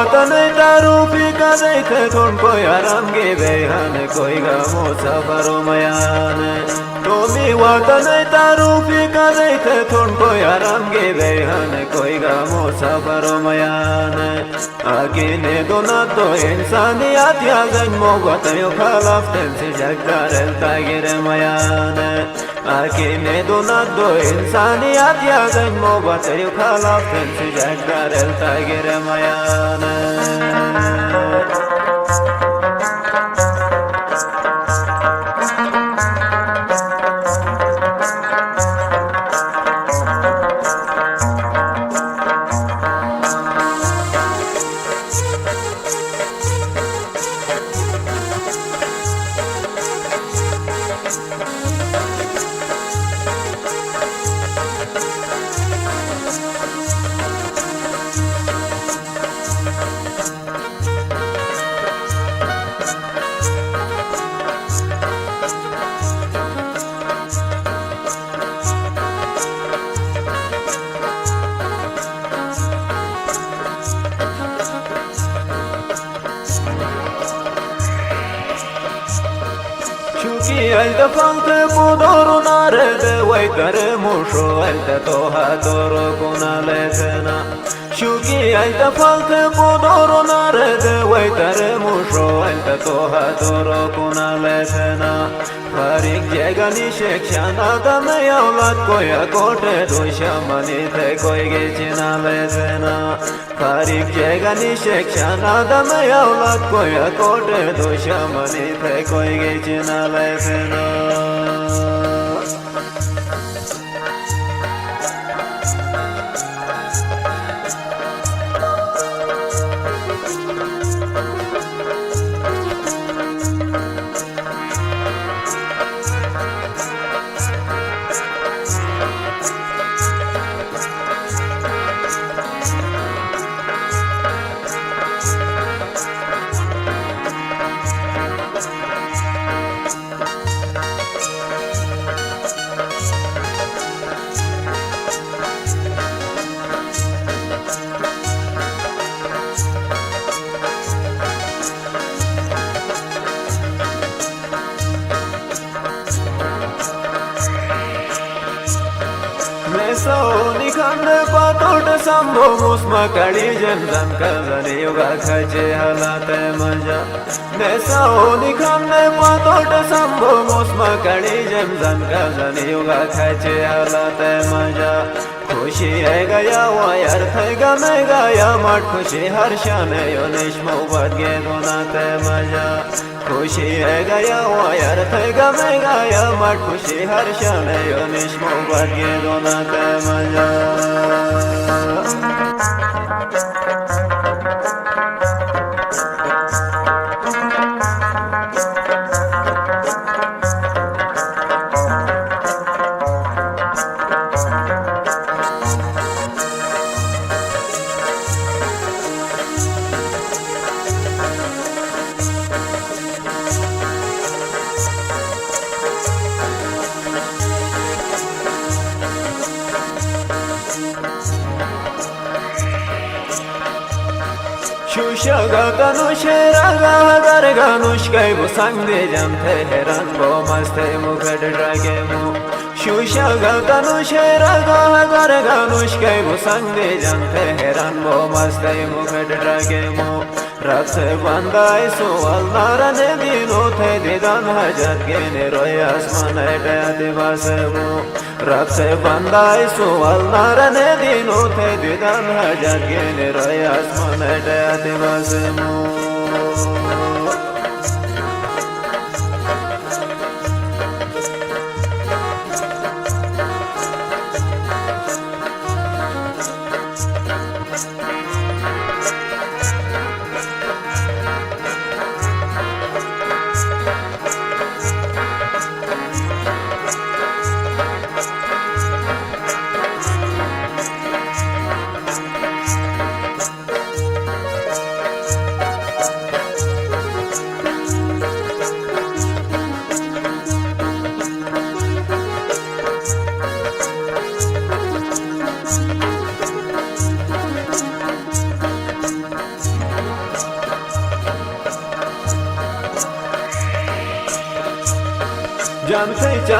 watan tarufi kazai te ton ko yaram ge behan koi ga mo safaro mayan Tomi watan tarufi kazai te ton ko yaram ge behan koi ga mo safaro mayan Agine donato insaniyat yazan mo watayo khalaften se jagdar el tagire mayan Agine donato insaniyat yazan mo watayo khalaften se jagdar el tagire mayan Shuki alta fante pudoro narede waitare musho alta toha toro kunaletena Shuki alta fante pudoro narede waitare musho alta toha toro kunaletena Farik jegani shekshana dame yaulat koya kote dushamani te koi gechina letena Farik jegani shekshana dame yaulat koya kote dushamani te koi gechina letena Saoni khande patot sambo musma kali jandam kazani yoga khache halate maja Saoni khande patot sambo musma kali jandam kazani yoga khache halate maja Khushi hai gaya wa yar thaiga me gaya mat khushi har shane yonish mobat ge donate maja Khushi hai gaya wa yar thaiga me gaya mat khushi har shane yonish mobat ge donate maja Shushaga ganush raga gar ganush kai bu sang de jam teheran bo maste mukad drage mu Shushaga ganush raga gar ganush kai bu sang de jam teheran bo maste mukad drage mu Rakse bandai so al narane dino the didan hajat gene roy asman ete adivase mu Rakse bandai so al narane dino the didan hajat gene roy asman ete adivase mu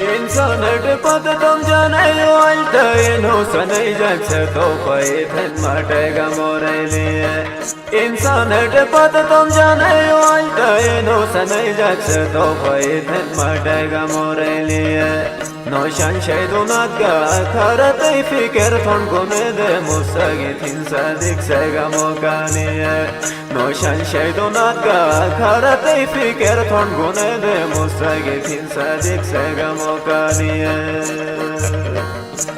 इंसान पद तुम जाने no सनई जग से तो Python मटेगा मोरे लिए इंसान पद तुम जाने नो सनई जग से तो पैथन मटेगा मोरे लिए नौशान शैदुनात गा खरते फिकर थोन गुने दे मुसगी थिन सदिक से गमोकानिए नौशान शैदुनात गा खरते फिकर थोन गुने दे मुसगी थिन सदिक से गमोकानिए